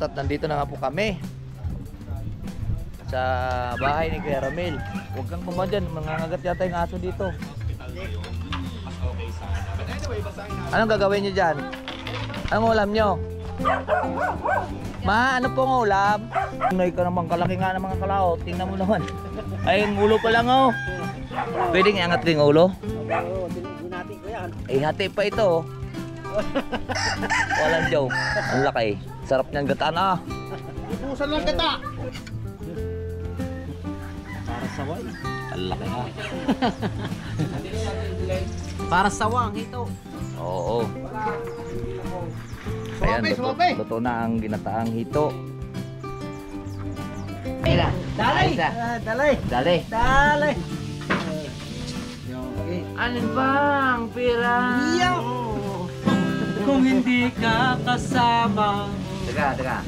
At nandito na nga po kami sa bahay ni Kuya Ramil. Huwag kang kumawa dyan, mangangagat yata yung aso dito. Anong gagawin nyo dyan? Anong ulam nyo? Ma, ano pong ulam? May ka naman kalaki nga ng mga kalao. Tingnan mo naman. Ay, yung ulo pa lang oh. Pwedeng iangat rin ulo? Oo, dinati ko yan. Eh, hati pa ito oh. Walang joke. Ang laki. Sarap niyang gataan ah. Ipusan lang gata. Para saway. Ang laki ah. Para sawang ito. Oo. Ayan, luto na ang ginataang hito. Dalay! Dalay! Dali. Dalay! Ano bang pira? Kung hindi ka kasama. Teka.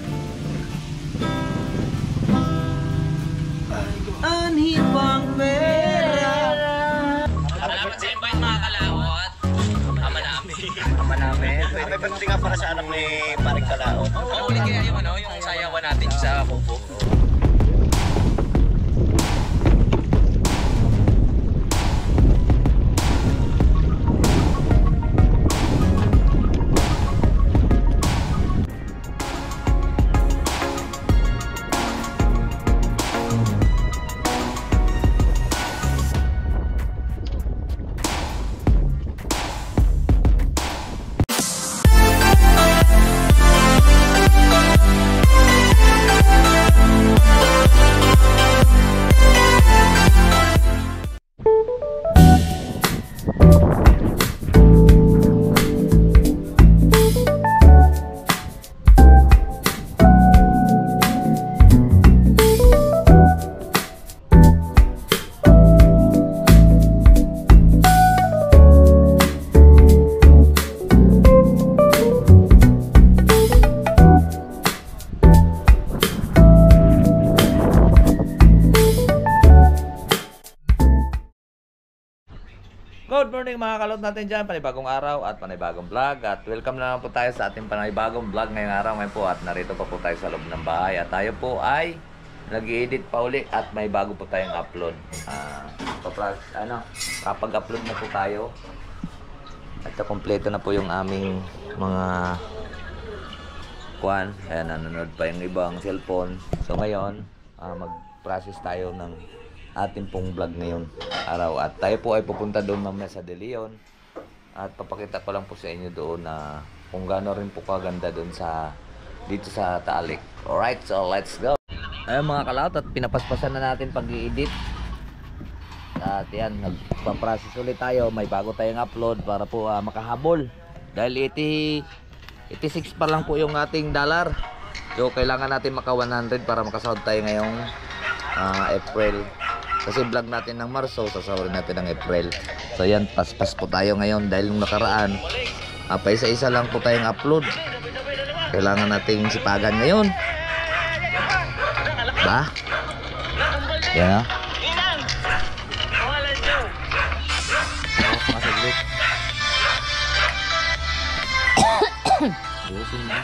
Anhi bang pera? Salamat sa invite mga kalawat. Ama namin. Ama namin. May pagdating nga para sa anak ni Paring Kalao. Paulit kaya yung yung sayawan natin sa Kubo. Good morning mga kalot natin dyan, panibagong araw at panibagong vlog. At welcome na naman po tayo sa ating panibagong vlog ngayong araw ngayon po. At narito pa po tayo sa loob ng bahay. At tayo po ay nag-i-edit pa uli at may bago po tayong upload. Kapag-upload na po tayo. At kompleto na po yung aming mga kuwan. Ayan, nanonood pa yung ibang cellphone. So ngayon, mag-process tayo ng ating pong vlog ngayong araw. At tayo po ay pupunta doon mamaya sa De Leon. At papakita ko lang po sa inyo doon na kung gaano rin po kaganda doon dito sa Taalik. Alright, so let's go. Ayun mga kalawat, at pinapaspasan na natin pag-i-edit. At yan, nagpa-process ulit tayo. May bago tayong upload para po makahabol. Dahil 86 pa lang po yung ating dollar. So kailangan natin maka 100 para makasahod tayo ngayong April. Kasi vlog natin ng Marso, sasawarin natin ng April. So yan, paspas po tayo ngayon dahil nung nakaraan pa isa-isa lang po tayong upload. Kailangan nating sipagan ngayon. Ba? Yan ha. Masaglit. Busin na.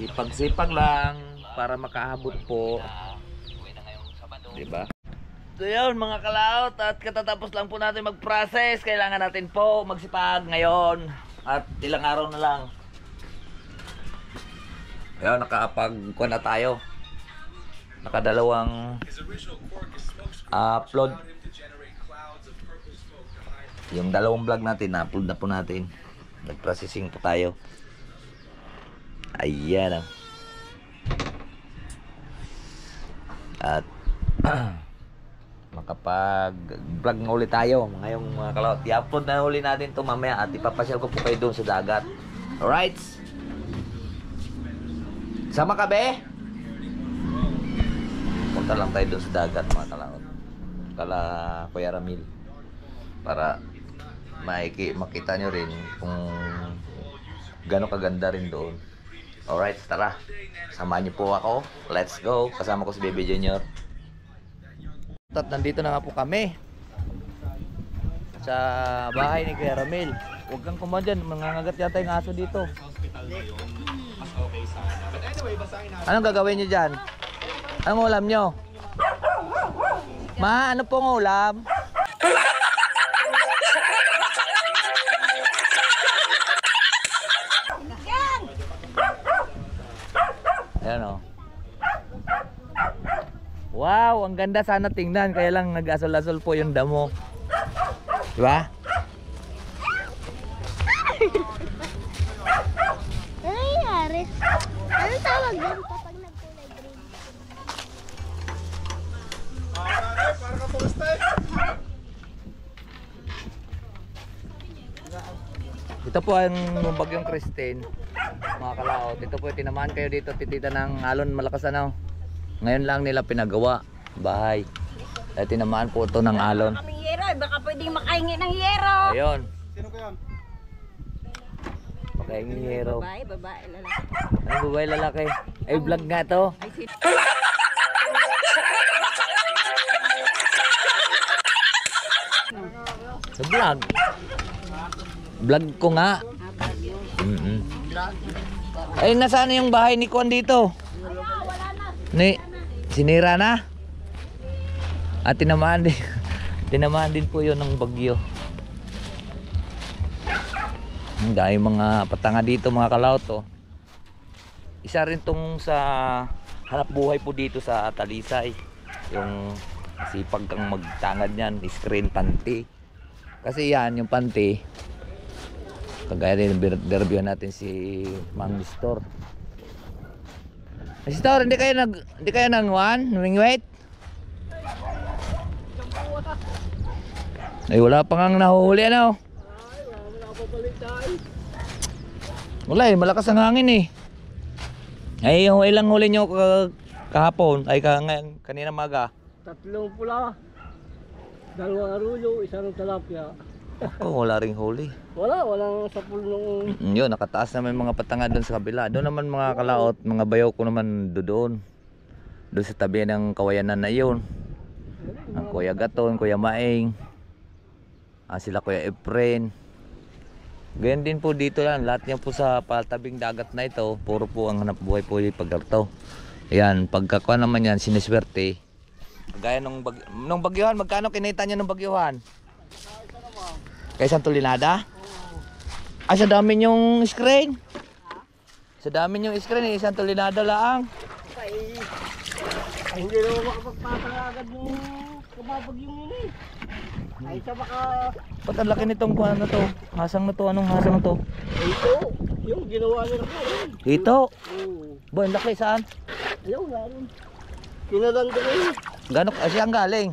Sipag-sipag lang para makahabot po. Diba? So yun mga kalaot, at katatapos lang po natin mag-process. Kailangan natin po magsipag ngayon. At ilang araw na lang. Ayun, nakapag-kuha na tayo. Nakadalawang upload. Yung dalawang vlog natin, na-upload na po natin. Nag-processing po tayo. Ayan. At makapag-vlog nga ulit tayo ngayong mga kalawat. I-upload na uli natin ito mamaya at ipapasyal ko po kayo doon sa dagat. Alright? Sama ka be? Punta lang tayo doon sa dagat mga kalawat. Kala Kuya Ramil. Para makita nyo rin kung gano'ng kaganda rin doon. Alright, tara. Samahan niyo po ako. Let's go. Kasama ko si Baby Junior. At nandito na nga po kami sa bahay ni Kuya Ramil. Huwag kang kumain dyan, mangangagat yata yung aso dito. Anong gagawin nyo dyan? Anong ulam nyo? Ma, ano pong ulam? Ayan o. Wow, ang ganda sana tingnan. Kaya lang nag-asol-asol po yung damo. Diba? Ano nangyari? Anong tawag doon kapag nagkulay green? Ito po ang bagyong Christine, mga kalaot. Ito po, tinamaan kayo dito, titita ng alon, malakas ano. Ngayon lang nila pinagawa, bahay. At tinamaan po ito ng alon. Kaming yero, baka pwedeng makahingi ng yero. Ayun. Sino ko yan? Pakahingi hero. Babae, babae, lalaki. Ano babae lalaki? Ay vlog nga to. Ay, sino? Sa vlog. Vlog ko nga. Ay, nasaan na yung bahay ni Kwan dito? Ni, sinira na? At tinamaan din. Tinamaan din po yun ng bagyo. Ang dahil mga patanga dito mga kalaot oh. Isa rin tong sa hanap buhay po dito sa Talisay. Yung sipag kang magtangad niyan, screen panty. Kasi yan, yung panty. Kagaya rin, derbyhan natin si Mang Nestor. Nestor, hindi kayo nang wait? Ay, wala pa ngang nahuhuli ano? Wala eh, malakas ang hangin eh. Ay, yung ilang huli nyo kahapon, ay kanina maga. 3 pula. 2 arulyo, 1 talapia. Ako, wala ring huli. Walang sapul nung... Yun, nakataas naman mga patanga doon sa kabila. Doon naman mga kalaot, mga bayaw ko naman doon. Doon sa tabi ng kawayanan na yun. Ang Kuya Gaton, Kuya Maing. Sila Kuya Efren. Ganyan din po dito yan. Lahat niya po sa patabing dagat na ito. Puro po ang hanap buhay po yung pagkarto. Ayan, pagkakuha naman yan, siniswerte. Gaya nung bagyuhan, magkano kinita niya nung bagyuhan? Kay Santolinada? Ay, sa dami yung screen. Sa dami yung screen eh, Santolinada lang. Ay, hindi naman makapagpatang agad yung kumabag yung yun eh. Ay, sa baka... Ba't ang laki nitong kuha na to? Hasang na to, anong hasang na to? Ito, yung ginawa nila ko. Ito! Oo. Boy, ang laki saan? Ayaw nga rin. Kinalang din eh. Gano'n kasi ang galing?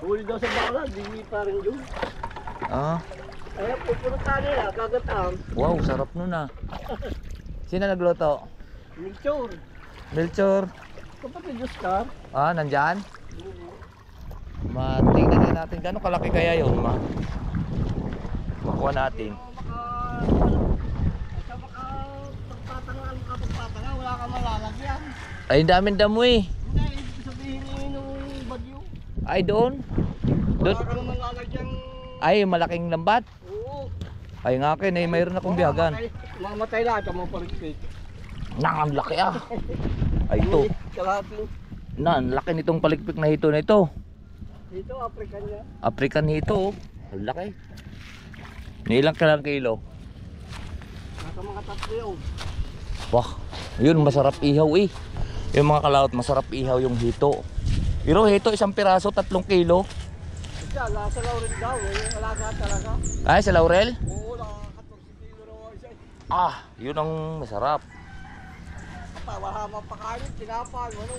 Huli daw sa bakla, di parang yun. Ah, Ay, pupunta nila, kagatang. wow, sarap nun ah. Sino nagluto? Milchor. Melchor. Kapatid Oscar. Ah, nandyan? Tingnan din natin gano'ng kalaki kaya yun, makuha natin. Sa baka pagpatangan ka pagpatangan, wala ka malalagyan. Ay, daming damo eh. Hindi, ibig sabihin nung bagyo. Ay, doon? Wala ka naman lalagyan. Ay, malaking lambat. Oo. Ay, nga akin eh, mayroon akong biyagan. Mamatay lahat ang mga paligpit. Ang laki ah. Ay, ito. Kalahati. Ang laki nitong palikpik na hito na ito. Dito, African niya. African hito. Ang laki. Nilang kalang kilo. Nasa mga 3 yun. Wah, yun masarap ihaw eh. Yung mga kalaot, masarap ihaw yung hito. Pero hito, 1 piraso, 3 kilo. Isa, nasa Laurel daw. Yung alaga talaga. Ay, sa Laurel? Oo, naka 14 kilo raw isa. Ah, yun ang masarap. Wala mapakain, tinapay, ano.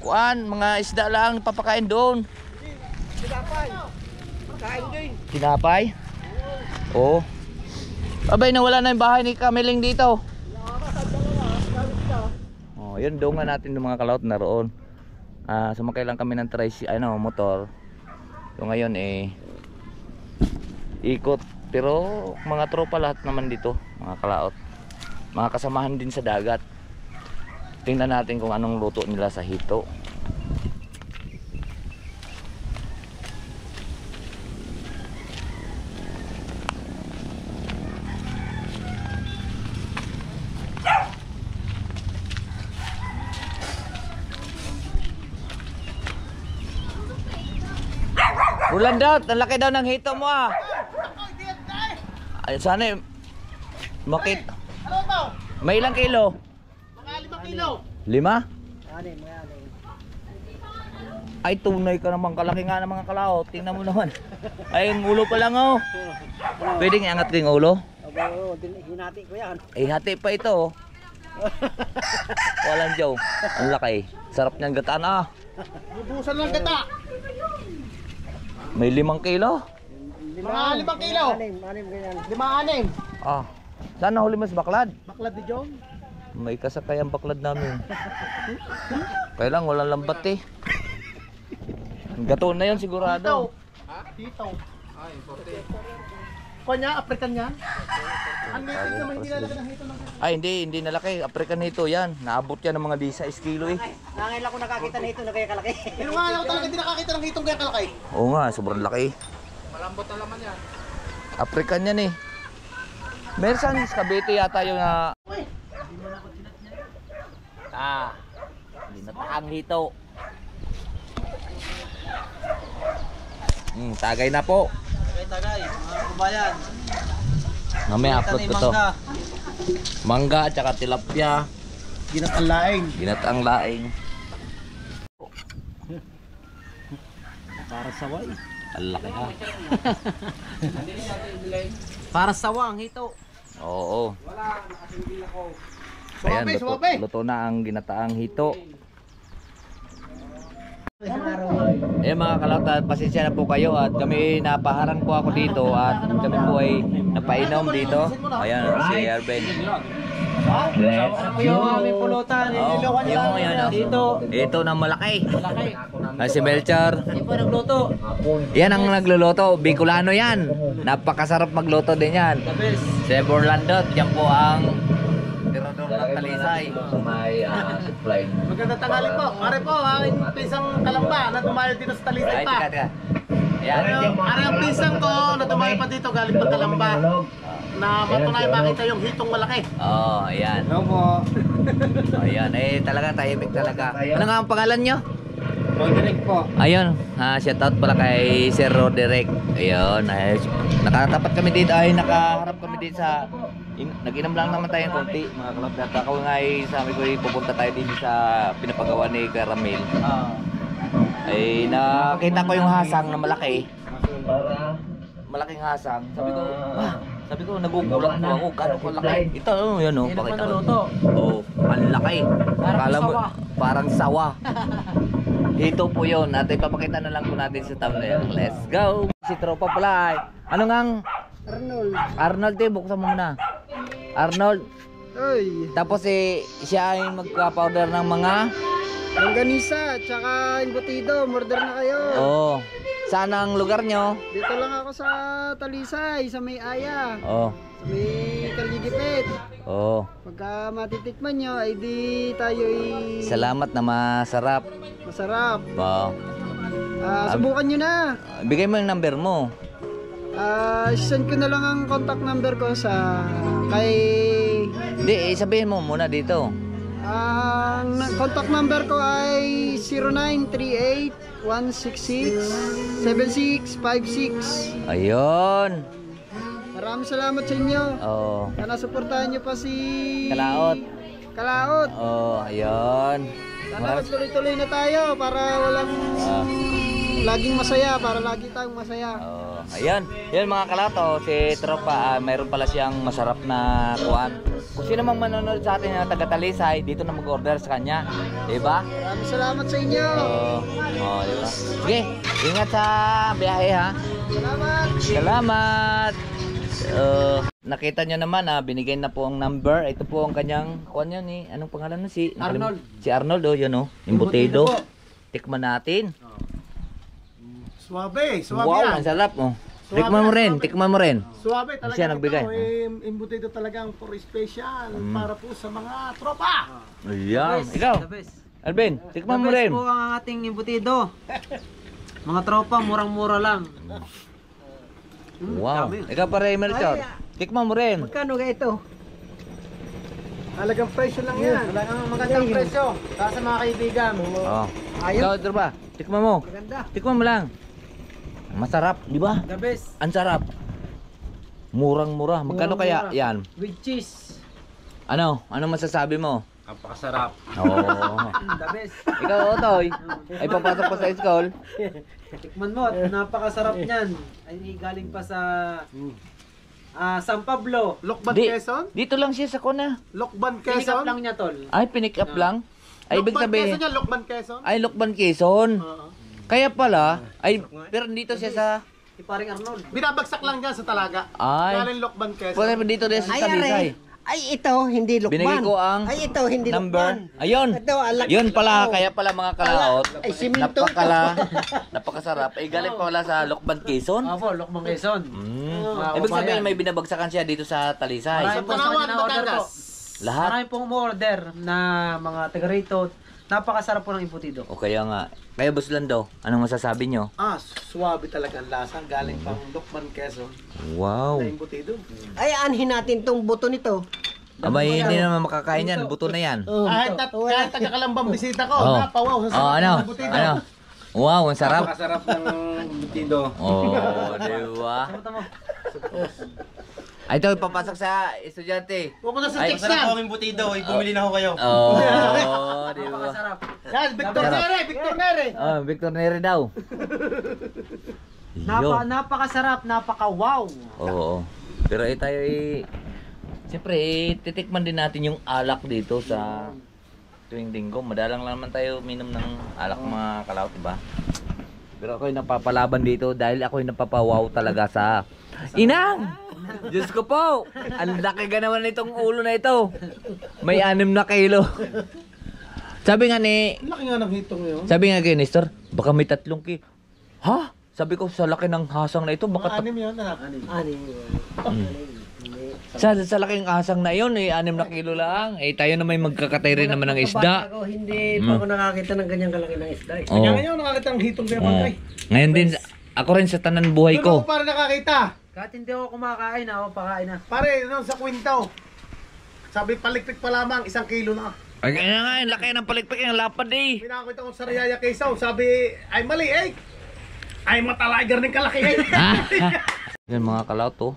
Kuan, mga isda lang papakain doon. Hindi, tinapay. Kain din. Tinapay? Oo. Abay, nawala na yung bahay ni Kamiling dito. Nakakasad dalawa, galit ka. Oh, yun doon nga natin ng mga kalaot naroon. Sumakay lang kami ng motor. So ngayon eh ikot Pero mga tropa lahat naman dito, mga kalaot. Mga kasamahan din sa dagat. Tingnan natin kung anong luto nila sa hito. Rolandot, ang laki daw ng hito mo ah. Ay, sana makit. May ilang kilo? Mga 5 kilo. 5? Ay, tunay ka naman. Kalaki nga ng mga kalaot. Tingnan mo naman. Ay, yung ulo pa lang oh. Pwedeng iangat ko yung ulo? Oo, hinati ko yan. Eh, hati pa ito oh. Walang jow. Ang laki. Sarap niyang gataan ah. Bubusan ng gata. May 5 kilo? Mga 5 kilo. 5-6. Ah. Saan nahuli mo sa baklad? Baklad di Jong. May kasakay ang baklad namin. Kaya lang, walang lambat eh. Gato na yun sigurado. Dito. Ay, importe. Kanya, African yan? Ang native naman hindi lalaki ng hito ng gata. Ay, hindi nalaki. African hito yan. Naabot yan ng mga 16 kilo eh. Nangailan ko nakakita ng hito na kaya kalaki. Pero nga ako talaga hindi nakakita ng hitong kaya kalaki. Oo nga, sobrang laki. Malambot na laman yan. African yan eh. Mersan, Cavite yata yung dinataang hito. Tagay na po. Tagay, mga kubayan. Mamaya upload ko to. Mangga at saka tilapia. Ginatang laing. Ginataang laing. Para saway. Ang laki ha. Para sawa ang hito. Oo. Suwabe, Ayan, suwabe. luto na ang ginataang hito. Eh mga kalauta, pasensya na po kayo at kami napaharang po ako dito at kami po ay napainom dito. Ayan, si Arben. Yung aming pulutan, Oh, yung yan, dito. ito na malaki. Malaki. Si Melchor. Hindi po nagluto. Yan ang nagluluto. Bicolano yan. Napakasarap magluto din yan. The best. Si Borlandot, yan po ang tirador ng Talisay. May supply. Maganda tanghali po. Pare po, aking pinsang kalamba na tumayo dito sa Talisay Ay, pa. teka. Yan. Pare ang pinsang ko na tumayo pa dito galing pa kalamba. Na matunay makita yung hitong malaki. Oh, ayan. Hello po. Oh, ayan. Eh, talaga tahimik talaga. Ano nga ang pangalan nyo? Roderick po. Ayun, shoutout pala kay Sir Roderick. Ayun, nakatapat kami dito, ay nakaharap kami dito sa nag-inom lang naman tayo ng konti, mga kalab. At ako nga ay sabi ko, pupunta tayo dito sa pinapagawa ni Caramel. Ay nakita ko yung hasang na malaki. Malaking hasang. Sabi ko nagugulat po ako, gano'n kalaki. Ito, yun oh, pakita ko. Oh, ang laki. Akala mo, parang sawa. Ito po yun. At ipapakita na lang po natin sa thumbnail. Let's go! Si tropa pala ay. Ano ngang? Arnold. Arnold, buksan mo muna. Arnold. Uy. Tapos siya ay magpa-powder ng mga... Longganisa, tsaka embutido. Murder na kayo. Oh. Saan ang lugar nyo? Dito lang ako sa Talisay, sa May Aya. Oh. Sa May Kaligipit. Oh. Pagka matitikman nyo, ay di tayo ay Salamat na masarap. masarap. Wow. Subukan nyo na. Bigay mo yung number mo. Send ko na lang ang contact number ko sa kay Hindi, sabihin mo muna dito. ang contact number ko ay 0938-166-7656. Ayun. Maraming salamat sa inyo. Oh. Sana suportahan nyo pa si Kalaot. Kalaot. Oh, ayun. Sana tuloy-tuloy na tayo para walang laging masaya, para lagi tayong masaya. Oh, ayun. Yun mga kalato, si Tropa, mayroon pala siyang masarap na kuan. Kung sino mang manonood sa atin na taga Talisay, dito na mag-order sa kanya. Diba? Maraming salamat sa inyo. Oh, diba? Sige, ingat sa biyahe ha. Salamat. Salamat. Nakita nyo naman binigay na po ang number. Ito po ang kanyang kuan yun eh. Anong pangalan na si Arnold. Si Arnold oh, yun oh. Embutido. Tikman natin. Suwabe, suwabe Wow, yan. ang sarap oh. Tikman mo rin, tikman mo rin. Suwabe talaga Siya nagbigay. ito. Imbutido talagang for special para po sa mga tropa. Ayan. Ikaw, Alvin, tikman mo rin. po ang ating imbutido. Mga tropa, murang-mura lang. Wow. Ikaw pa rin, Melchor. Tikman mo rin. Magkano ga ito? Halagang presyo lang yan. Talagang magandang presyo. Para sa mga kaibigan. Oh. Ikaw, ito ba? Tikman mo. Maganda. Tikman mo lang. Masarap, di ba? The best. Ang sarap. Murang-mura. Magkano kaya Murang-mura. yan? With cheese. Ano? Ano masasabi mo? Napakasarap. Oo. The best. Ikaw, Otoy, ay papasok pa sa school. Tikman mo, napakasarap niyan. Ay galing pa sa San Pablo. Lokban Di, Quezon? dito lang siya sa kuna. Lokban Pinikap Quezon? lang niya, tol. Ay, pinick up lang. Ay, ibig Lokban sabihin, Quezon yan, Lokban Quezon? ay, Lokban Quezon. Oo. Kaya pala, ay, pero dito siya sa, Si paring Arnold. Binabagsak lang dyan sa talaga. ay, Galing Lokban Quezon. pero dito din sa Talisay. Ay, ito, hindi lukban. Binigay ko ang Ay, ito, hindi number. lukban. Ayun. Ito, alak. Yun pala, kaya pala mga kalaot. Ay, siminto. Napakasarap. Ay, galing pala sa Lokban Quezon. Opo, Lokbang Quezon. Ibig sabihin, may binabagsakan siya dito sa Talisay. Marami po sa Tanawan, kanya order po. Batangas. Lahat. Marami pong order na mga taga rito. Napakasarap po ng imbutido. O kaya nga. Kaya Boss Lando, anong masasabi nyo? Suwabe talaga ang lasa. Galing pang Lokban Quezon. Wow. Na imbutido. Ay, anhin natin tong buto nito. Abay, hindi naman makakain yan. Buto na yan. Kahit taga-kalambang bisita ko, Oh. napawaw sa Oh, sarap ano? ng imbutido. Ano? Wow, ang sarap. Napakasarap ng butido. Oh, di ba? Ay, ito, papasok sa estudyante. Pupunta sa Ay, text Masarap yan. po ang butido. Bumili na ako kayo. Oh, di ba? Napakasarap. Yan, Victor Sarap. Nere, Victor Nere. Oh, Victor Neri daw. Yun. Napakasarap, napaka-wow. Oo. Pero tayo siyempre, titikman din natin yung alak dito sa tuwing linggo. Madalang lang naman tayo minom ng alak mga kalaot, diba? Pero ako'y napapalaban dito dahil ako'y napapawaw talaga sa Inang! Diyos ko po! Ang laki ka naman itong ulo na ito. May 6 na kilo. Sabi nga ni, Ang laki nga ng hitong yun. sabi nga kay Nestor, baka may 3 kilo. Ha? Sabi ko, sa laki ng hasang na ito, Mga baka anim yun, anak. Sa laking asang na yun, 6 na kilo lang. Eh, tayo na may magkakatay rin naman ng isda. Ako, hindi pa ako nakakita ng ganyang kalaki ng isda. Eh. Oo. Kaya ngayon, nakakita ng hitong kaya Oo. pangkay. Ngayon din, ako rin sa tanan buhay Doon ako ko. para nakakita. Kahit hindi ako kumakain, ako pakain na. Pare, nung sa kwintaw. Sabi, palikpik pa lamang, 1 kilo na. Ay, kaya nga, yung laki ng palikpik, yung lapad eh. Pinakita ko sa Riyaya Quezon, sabi, ay mali eh. Ay matalagar ng kalaki eh. Yan mga kalaw to.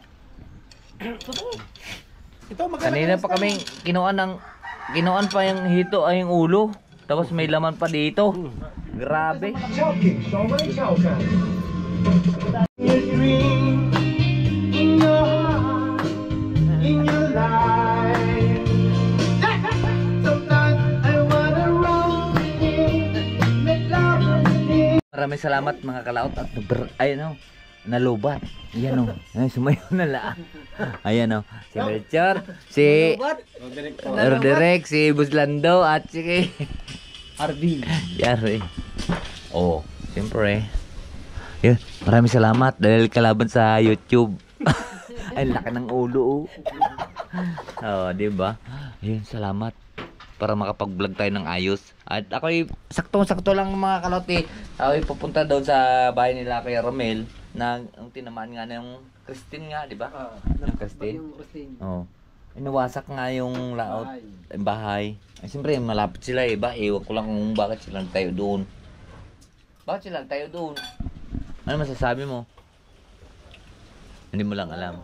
Ito, maganda. Kanina pa kaming kinuan pa yung hito ay yung ulo. Tapos may laman pa dito. Grabe. Maraming salamat mga kalaot at nalubat. Ayan o. Ay, sumayo na lang. Ayan o. Si Melchor, si Roderek, si Buslando at si Arvin. Yari. Oh, siyempre. Yun, maraming salamat dahil kalaban sa YouTube. Ay, laki ng ulo. Oh, di ba? Ayun, salamat para makapag-vlog tayo ng ayos. At ako'y saktong-sakto lang mga kalote. Ako'y pupunta doon sa bahay nila kay Romel na ang tinamaan nga na yung Christine nga, di ba? Yung Christine. Yung Christine. Oh. Inuwasak nga yung laot, bahay. Ay, siyempre, malapit sila eh. Ewan ko lang kung bakit sila tayo doon. Bakit sila tayo doon? Ano masasabi mo? Hindi mo lang alam.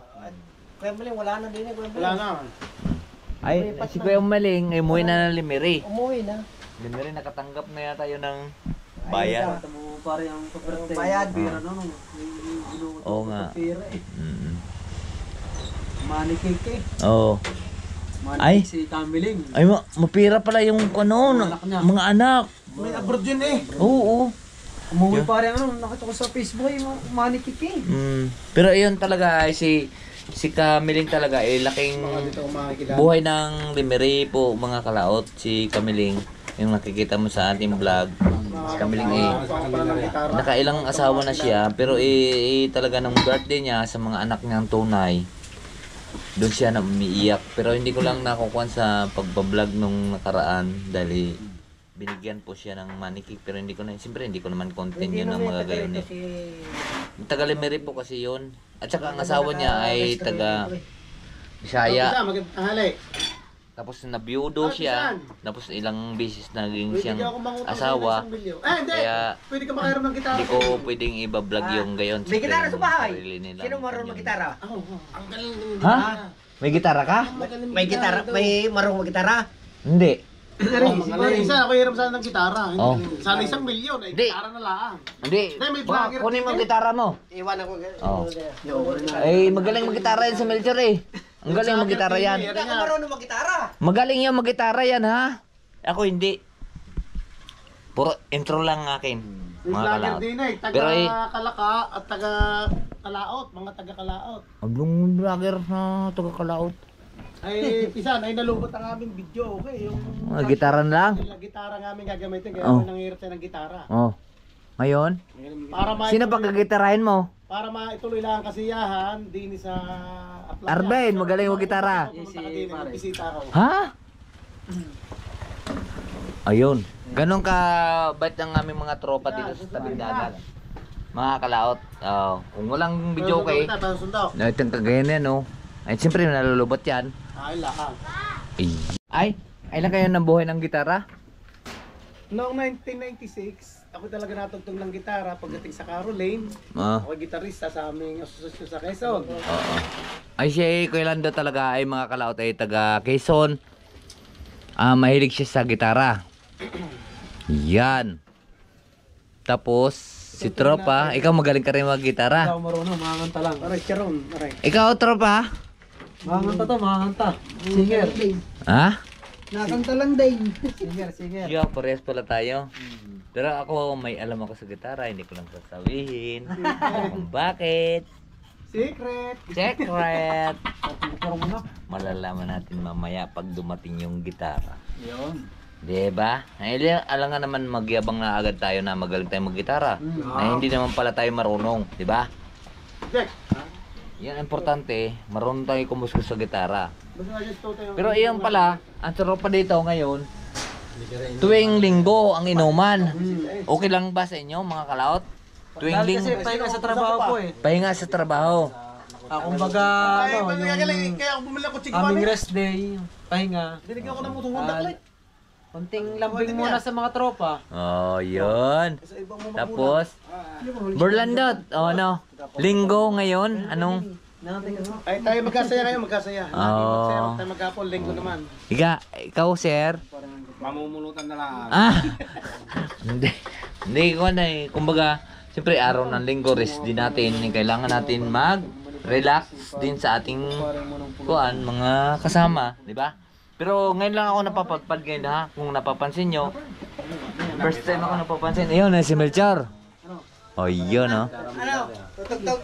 Kuya Maling, wala na din eh, Kuya Wala Maling. na. Ay, si Kuya Maling, ay umuwi na ng Limeri. Umuwi na. Limeri, nakatanggap na yata yun ng bayan. Ito mo pare ang pagperte. Bayad. Pira no. Oo nga. Pira eh. Mm. Manikik eh. Oo. Manikik si Kamiling. Ay, mapira pala yung ano, Anak niya. mga anak. May abroad yun eh. Oo. Umuwi pare nakita ko sa Facebook yung manikik eh. Pero ayun talaga ay si Kamiling talaga ay laking Dito ako makikilala. buhay ng Limeri po mga kalaot. Si Kamiling, yung nakikita mo sa ating vlog. Si Kamiling nakailang asawa na siya, pero talaga ng birthday niya sa mga anak niyang tunay, doon siya na umiiyak. Pero hindi ko lang nakukuha sa pagbablog nung nakaraan dahil binigyan po siya ng manicure, pero siyempre hindi ko naman content yun ng mga gayon eh. Taga-Limeri po kasi yun. At saka ang asawa niya ay taga Bisaya. Tapos nabiyudo siya. Tapos ilang beses naging siyang asawa. Kaya Pwede ka makahiram ng gitara. hindi ko pwedeng iba-vlog yung gayon. May gitara sa bahay. Sarili nila. Sino marunong mag-gitara? Ha? May gitara ka? May gitara, may marunong mag-gitara? Hindi. Isa, ako hiram sana ng gitara. Oh. Sana 1 milyon, ay Di. gitara na lang. Hindi. May Baka vlogger kunin mo ang din eh. gitara mo. Iwan ako. Oh. Ay, magaling mag-gitara yan sa Melchor eh. Ang galing mag-gitara yan. Hindi ako marunong mag-gitara. Magaling yung mag-gitara yan ha. Ako hindi. Puro intro lang akin. May Mga vlogger kalaot. din eh. Pero Taga-Kalaka at taga-Kalaot. Mga taga-Kalaot. Ablong vlogger na taga-Kalaot. Ay, pisan, ay nalubot ang aming video. Okay, yung Mga gitara na lang. gitara nga aming gagamitin. Kaya Oh. nanghirap tayo ng gitara. Oh. Ngayon, Para sino pagkagitarahin mo? Para maituloy lang ang kasiyahan din sa Aplaya. Arben, magaling mag-gitara. Pumunta ka din, magbisita ako. Ha? Ayun. Ganon ka bait ang aming mga tropa dito sa tabing dagat. Mga kalaot. Oh, kung walang video okay, Sundok. na itong kagayan yan, no? Ay, siyempre, nalulubot yan. Ay, lakas. Ay, lang kayo nabuhay ng gitara? Noong 1996, ako talaga natugtog ng gitara pagdating sa Caroline. Ah, Ako gitarista sa aming asosasyon sa Quezon. oo. Ay, siya, Kuya Lando talaga ay mga kalaot ay taga Quezon. Mahilig siya sa gitara. Yan. Tapos, si Tropa, ikaw magaling ka rin mag-gitara. Ikaw marunong, makakanta lang. Aray, Charon. Aray. Ikaw, Tropa? Makakanta to, makakanta. Singer. Ha? Nakanta lang din. Singer. Siya, parehas pala tayo. Pero ako, may alam ako sa gitara, hindi ko lang sasabihin. Kung bakit? Secret. Secret! Malalaman natin mamaya pag dumating yung gitara. Yun. Diba? Alam nga naman magyabang na agad tayo na magaling tayo maggitara. Na hindi naman pala tayo marunong, diba? Jack. Yan ang importante, marunong tayo kumuskus sa gitara. Basta na dito tayo. Pero iyan pala, ang tropa dito ngayon, tuwing linggo ang inuman. Okay lang ba sa inyo mga kalaot? Tuwing Dahil linggo, kasi pahinga sa trabaho po eh. pahinga sa trabaho. Kumbaga, Ay, ano, yung kaya ako bumili ako chikwan aming eh. rest day, pahinga. Dinigyan ko ng mutungundak like. Konting lambing muna sa mga tropa. Oh, yun. Sa ibang mga Tapos, Burlandot, oh no, linggo ngayon, anong, ay tayo magkasaya ngayon, magkasaya. Magsaya, tayo maghapon, linggo naman. ikaw sir? Mamumulutan na lang. Hindi ko na eh, kumbaga, siyempre araw ng linggo, rest din natin, kailangan natin mag-relax din sa ating mga kasama, di ba? Pero ngayon lang ako napapadpad ngayon ha, kung napapansin nyo. First time ako napapansin. Ayun, si Melchor. Oh, yun oh. Ano? Tutugtog.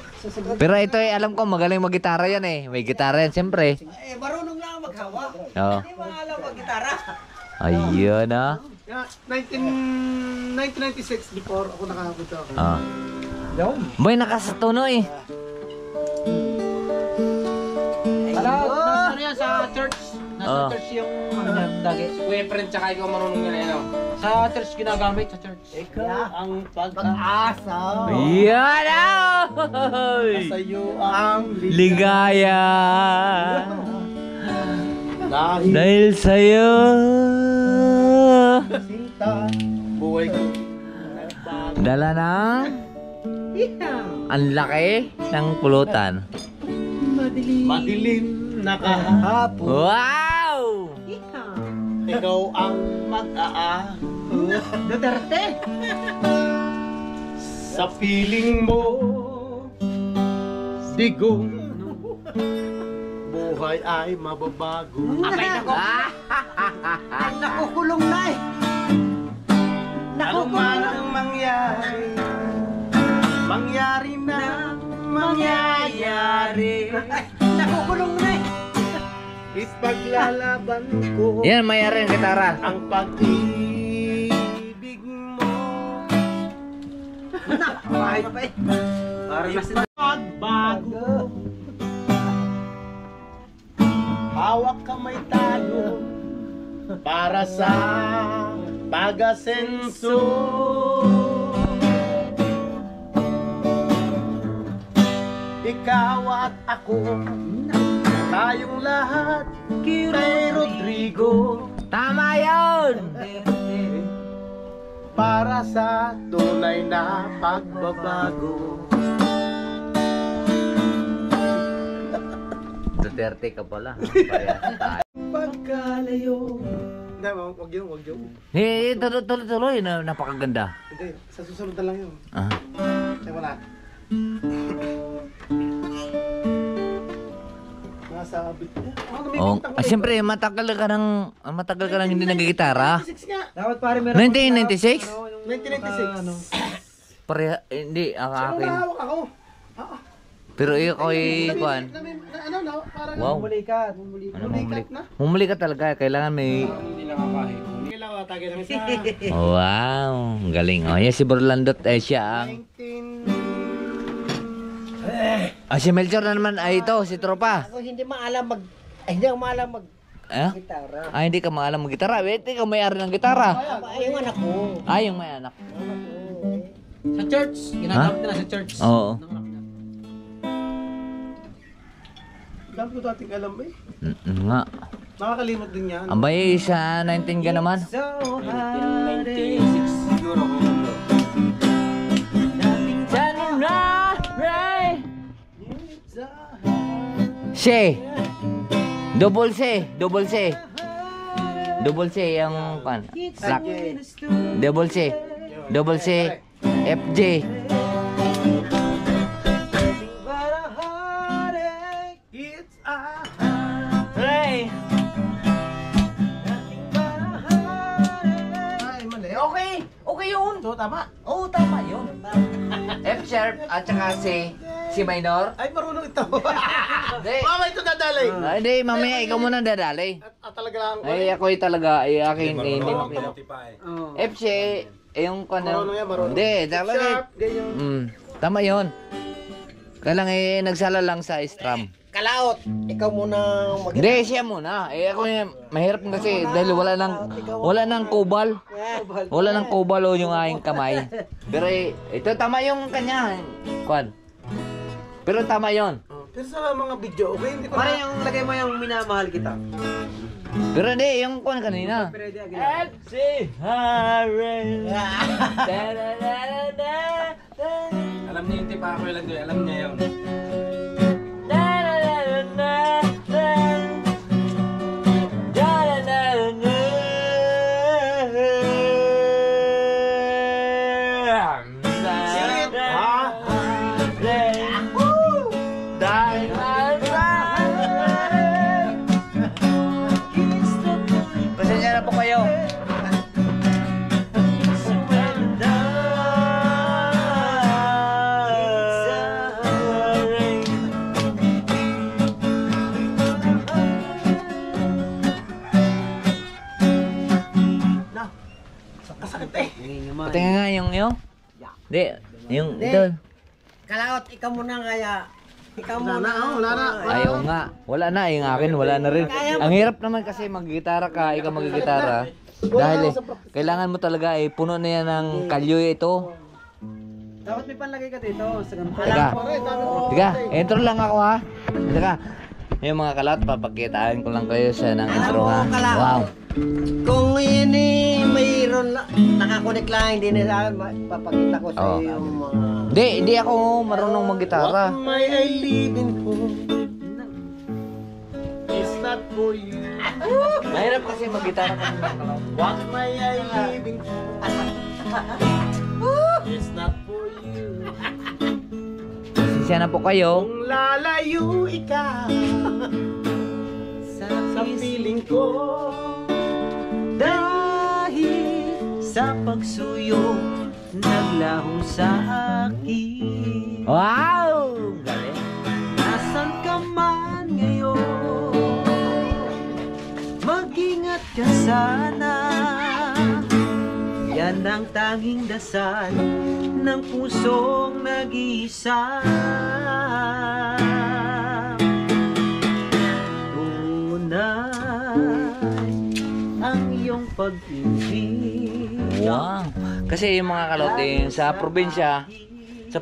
Pero ito eh, alam ko magaling mag-gitara yan eh. May gitara yan, siyempre. Marunong lang maghawa. Oo. Hindi mo alam mag-gitara. Ayun oh. Yeah, 1996 before ako nakapunta ako. Ah. Boy, nakasatuno eh. Nasa ano yan, sa church. Nasa Oh. church yung ano yan, lagi. Kuya friend, tsaka ikaw marunong yun ano. Sa church ginagamit, sa church. Ang Pag-asa. Yan oh! sa iyo ang Ligaya. dahil Dahil sa'yo. sinta buhay ko. Dala ng ang laki ng pulutan. Madilim na kahapon, Wow! ikaw ang mag-aa. Duterte. Sa piling mo, digong buhay ay mababago. Nakukulong na eh. Ano man ang mangyari, mangyari na, mangyayari. Nakukulong na eh. Ipaglalaban ko Yan, mayroon ang gitara. ang pag-ibig mo. Kahit pa eh. Parang nasa Pagbago, hawak kamay tayo para sa pag-asenso. Ikaw at ako, tayong lahat kay Rodrigo. Tama yun! Para sa tunay na pagbabago. Duterte ka pala. Parehas tayo. Pagkalayo. Hindi, wag yun. Eh, tuloy. Napakaganda. Hindi, sa susunod na lang yun. Ah. Ay, wala. Nasabit niya. Oh, siyempre, matagal ka nang hindi nagigitara. 96 nga. Dapat pare meron 1996? 1996. Pareha, hindi, ang Saan akin. nahawak ako? Pero ikaw ay, kuan. Ano na, parang Wow. Mulikat. Ano, humuli ka talaga. Kailangan may... Hindi nakakahit. Hindi lang atake ng isa. Wow, ang galing. Oh, yan si Borlandot ay siya ang... 19... Si Melchor na naman ay ito, si Tropa. Ako hindi maalam hindi ako maalam Eh? gitara. Hindi ka maalam mag-gitara. Wait, ikaw may-ari ng gitara. Yung anak ko. Yung may anak. Sa church. Ginagamit nila sa church. Oo. Dami ko dating alam eh. Nga. Nakakalimot din yan. Abay, sa 19 ka naman. So 1996 siguro ko yun. C. Double C. Double C. Double C yung pan. Black. Double C. Double C. FJ. It's a... Ray. Ay, mali. Okay yun. So, tama. Oo, tama yun. F sharp at saka C minor. Ay, marunong ito. Hindi. Mama, ito dadalay. Hindi, mamaya ikaw muna dadali. Talaga lang. Ay, ako talaga, ay akin, hindi makita. pa eh. F siya, yung Marunong yan, marunong. Hindi, talaga. Sharp, ganyan. Tama yun. Kailang nagsala lang sa strum. Kalaot. Ikaw muna Hindi, siya muna. Ako yung mahirap kasi dahil wala nang kubal. Wala nang kubal o yung aking kamay. Pero ito tama yung kanya. Kwan. Pero tama yon. Pero sa mga video, okay, hindi ko Pare yung lagay mo yung minamahal kita. Pero hindi, yung kwan kanina. Pwede agad. FC Harry. Alam niya yung tipa ako lang doon. Alam niya yun. Pasensya na po kayo. Masakit eh. Patingin nga yung. Hindi, yung ito. Kalaot, ikaw muna kaya. Ikaw muna. Wala na. Ayaw nga. Wala na, yung akin wala na rin. Ang hirap naman kasi mag-gitara ka, ikaw mag-gitara. Dahil kailangan mo talaga puno na yan ng kalyo ito. Dapat may panlagay ka dito sa ganito. Tiga, intro lang ako ha. Tiga, yung mga kalat, papakitaan ko lang kayo sa ng intro ha. Wow. Kung ini mayroon nakakonek lang hindi nila papakita ko sa Oo. iyo yung mga Hindi ako marunong mag-gitara. What may I living for is not for you. Mahirap kasi mag-gitara ka. What may I living for is not for you. Pasensya na po kayo. Kung lalayo ikaw sa piling ko, Dahil sa pagsuyo naglaho sa akin. Wow! Galing. Nasaan ka man ngayon, mag-ingat ka sana. Yan ang tanging dasal ng pusong nag-iisa. Tunay ang iyong pag-ibig. Wow. Kasi yung mga kalot sa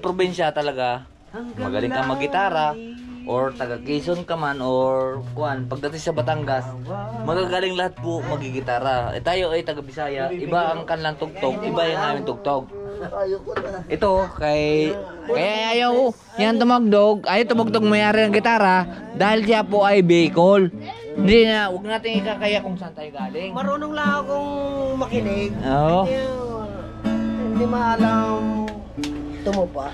probinsya talaga, magaling kang mag-gitara, or taga Quezon ka man, or kuan, pagdating sa Batangas, magagaling lahat po magigitara. Tayo ay taga Bisaya, iba ang kanilang tugtog, iba yung aming tugtog. Ito, kaya ayaw yan tumagdog, ayaw tumagdog mayari ng gitara, dahil siya po ay Bicol. Hindi na, huwag natin ikakaya kung saan tayo galing. Marunong lang akong makinig. Oo. Hindi maalam tumupa.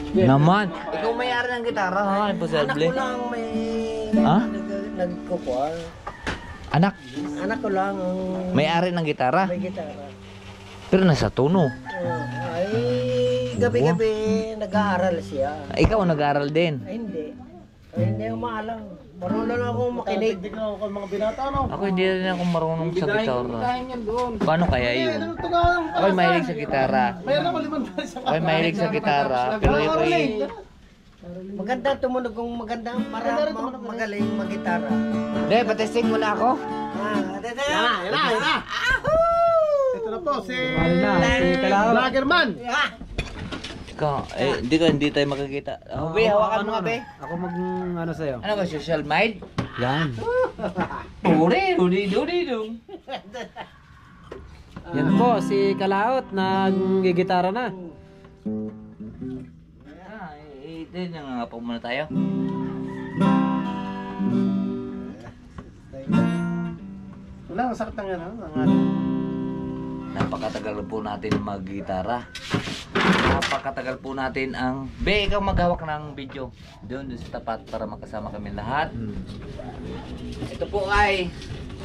Naman, ikaw mayari ng gitara ha, Anak imposible. ko lang may Ha? nagkukuha. Anak, Anak ko lang ang may-ari ng gitara, may gitara. pero nasa tono. Ay, gabi-gabi nag-aaral siya. Ikaw nag-aaral din. Ay, hindi. Ay, hindi ako maalam. Marunong lang akong makinig. Ako hindi rin ako marunong sa gitara. Kain yan doon. Paano kaya yun? Ako'y mahilig sa gitara. Mayroon ako 5 sa Ako'y mahilig sa gitara. Pero ako'y... Maganda tumunog kung maganda para magaling mag-gitara. Hindi, patesting mo na ako. Tete. Ito na po, si Kalaw. Vloggerman. Hindi tayo makikita. Oh, be, hawakan mo nga, be. Ako ano sa'yo. Ano ba, social mind? Yan. Duri. Yan po, si Kalaot, nag-gitara na. Ito nga po muna tayo. Wala, ang sakit ng ano. Napakatagal po natin mag-gitara. Napakatagal po natin ang... Be, ikaw maghawak ng video. Doon sa tapat para makasama kami lahat. Ito po ay...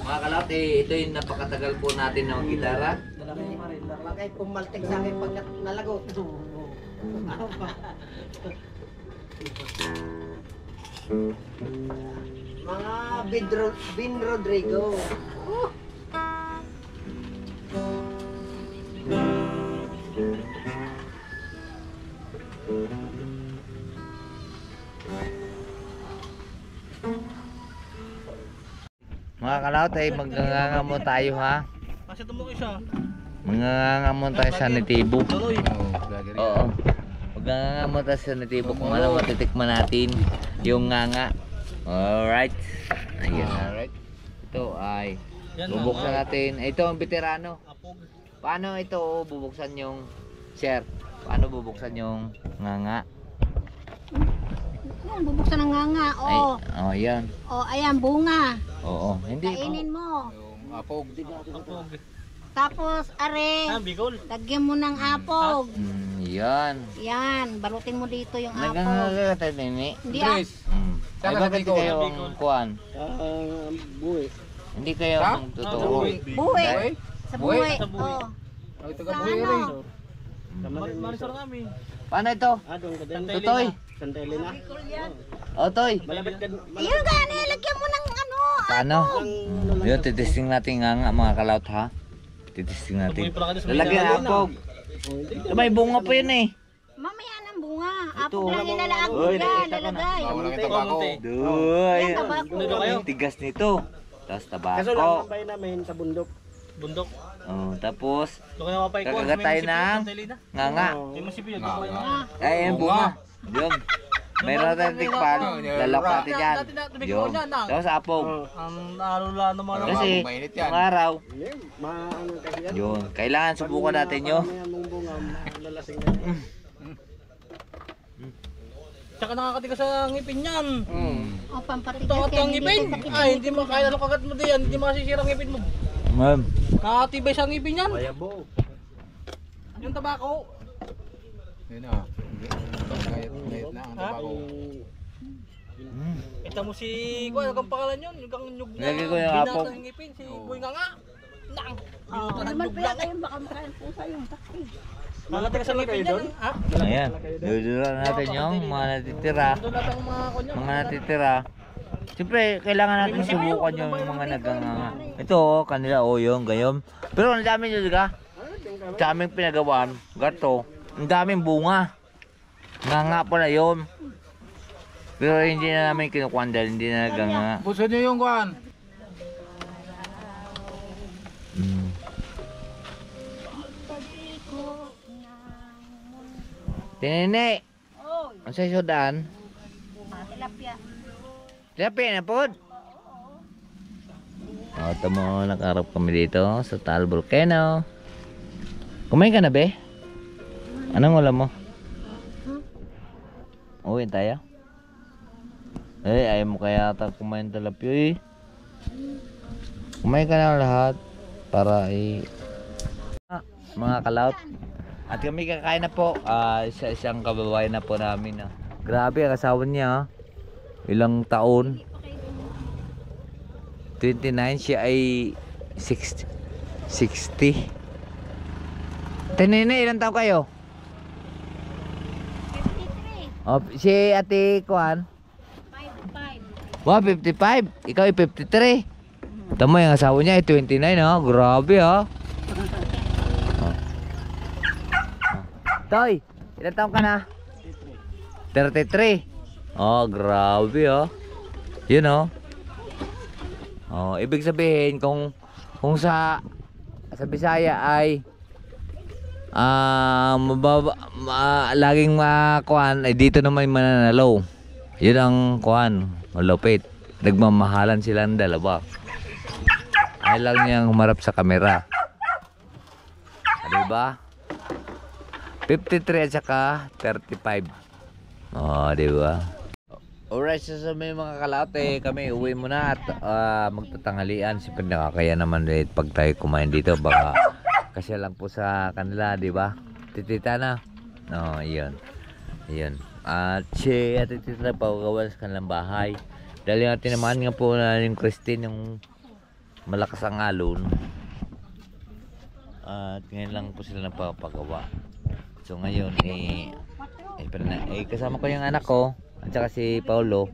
Mga kalate, ito yung napakatagal po natin ng gitara. Bakit pumaltik sa akin pag nalagot? Mga Bin Rodrigo. Mga kalate, magngangamon tayo ha. Kasi tumuki siya. Magngangamon tayo sa Netibo. Oo. Magngangamon tayo sa Netibo kung ano matitikman natin yung nganga. Alright. Ayun. Alright. Ito ay bubuksan natin. Ito ang veterano. Paano ito bubuksan yung share? Paano bubuksan yung nganga? Yan, bubuksan ng nganga. Ay, Oh. oh, yan. Oh, ayan, bunga. Oo. Hindi. Kainin mo. Apog. Tapos, are, Bicol. lagyan mo ng apog. Yan. Yan, balutin mo dito yung apog. Nagangagata nini. Hindi Ay, bakit kayo ang kuwan? Buwi. Hindi kayo ang totoo. Buwi. Sa buwi. Oh. Ito Sa ano? Marisor namin. Paano ito? Doon ka din. Tutoy. Sandali na. O, Toy. Malapit ka. Yun gani, lagyan mo ng ano. Paano? Yun, titesting natin nga mga kalaut ha. Titesting natin. Lalagyan ang apog. May bunga pa yun eh. Mamaya ng bunga. Apog lang ilalaag mo dyan, lalagay. Walang tabako. Doy. Yan, tabako. Ang tigas nito. Tapos Kaso lang tabako. ang bahay namin sa bundok. Bundok. Oh, tapos Doon ka na mapay ko. kakagat tayo ng nganga. May masipil. Ay, yung bunga. Yun. Mayroon tayong tikpan. Lalak natin yan. Yun. Tapos apog. Ang naalala naman ako. Kasi, mainit yan. yung araw, Maano kasi yan. yun. Kailangan subukan natin yun. Mamaya mong bunga, malalasing na. Tsaka nakakatigas sa ngipin yan. O, pampatigas Ito at yan, ang hindi ngipin. ka sakit. Ay, hindi mo kaya ano kagat mo diyan. Hindi masisira ang ngipin mo. Ma'am. Nakakatibay sa ngipin yan. Bayabo. Yung tabako. Yun na. Gayat na ang tabako. Kita mo si Kuya, ang pangalan yun. Yung nyug na Lagi ko yung apog. binata ng ngipin. Si Boy nga nga. Nang. Naman pa yan kayo, baka makain po sa'yo. Nakakatigas sa ngipin yan. Ha? Ayan. Dudura natin yung mga natitira. Doon lahat ang mga kunya. Mga natitira. Siyempre, kailangan natin subukan yung mga naganganga. Ito, kanila, yung gayon. Pero ang dami nyo, diga? Sa aming pinagawaan, gato, ang daming bunga. Nga pala yun. Pero hindi na namin kinukuhan dahil hindi na naganganga. Puso nyo yung kuhan. Tinene! Ang sa isodaan? Tilapia. Tilapia na po. Ito mo, nakarap kami dito sa Taal Volcano. Kumain ka na, be? Anong ulam mo? Uwi tayo? Ayaw mo kaya ata kumain tilapia eh. Kumain ka na lahat para mga kalaut. At kami kakain na po. Isang kababayan na po namin. Grabe ang asawa niya. Ilang taon? 29, siya ay 60. Tinene, ilang taon kayo? 53. Oh, si Ate Kuan? 55. Wow, 55. Ikaw ay 53. Tama yung asawa niya ay 29, ha? Grabe, ha? Toy, ilang taon ka na? 33. Oh, grabe, ha? Yun, oh. Oh, ibig sabihin kung sa Bisaya ay laging makuan ay dito naman mananalo. Yun ang kuan, malupit. Nagmamahalan silang dalawa. Ay lang niyang humarap sa kamera. Diba? 53 at saka 35. Oh, diba? Alright, so may mga kalate, kami uwi muna at magtatanghalian. Siyempre nakakaya naman ulit pag tayo kumain dito. Baka kasi lang po sa kanila, di ba? Titita na. No, iyon. Iyon. At si titita pa gawa sa kanilang bahay. Dahil yung tinamaan nga po na yung Christine, yung malakas ang alon. At ngayon lang po sila napapagawa. So ngayon, kasama ko yung anak ko. At saka si Paulo,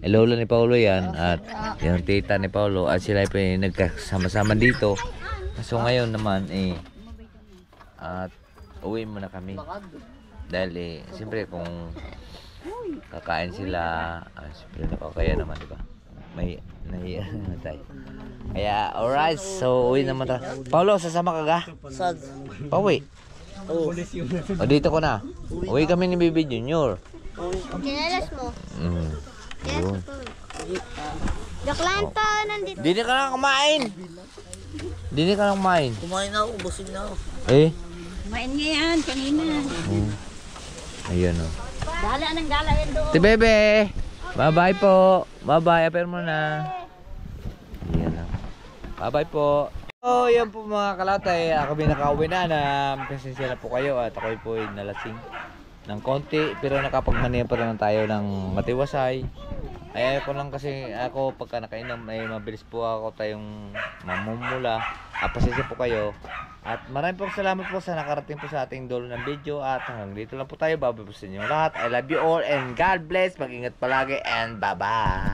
lolo ni Paulo yan, at yung tita ni Paulo, at sila ay nagkasama-sama dito. So ngayon naman, at uwi muna kami. Dahil siyempre kung kakain sila, siyempre nakakaya naman, diba? May nahiya na tayo. Kaya, alright, so uwi naman tayo. Paulo, sasama ka ga? Sag. Pauwi. O dito ko na. Uwi kami ni Bibi Junior. Kinalas mo. Yun. Joke lang to, nandito. Dini ka lang kumain. Dini ka lang kumain. Kumain na ako, busog na ako. Kumain nga yan, kanina. Ayun o. Gala ng gala yan doon. Si Bebe. Bye-bye po. Bye-bye. Aper mo na. Ayan o. Bye-bye po. So, yan po mga kalatay. Kami nakauwi na. Pasensya na po kayo at ako po ay nalasing ng konti, pero nakapagmaniya pa rin tayo ng matiwasay. Ay ako lang kasi ako pagka nakainom ay mabilis po ako tayong mamumula. Pasensya po kayo. At maraming po salamat po sa nakarating po sa ating dulo ng video. At hanggang dito lang po tayo. Babay po sa inyo lahat. I love you all and God bless. Mag-ingat palagi and bye-bye.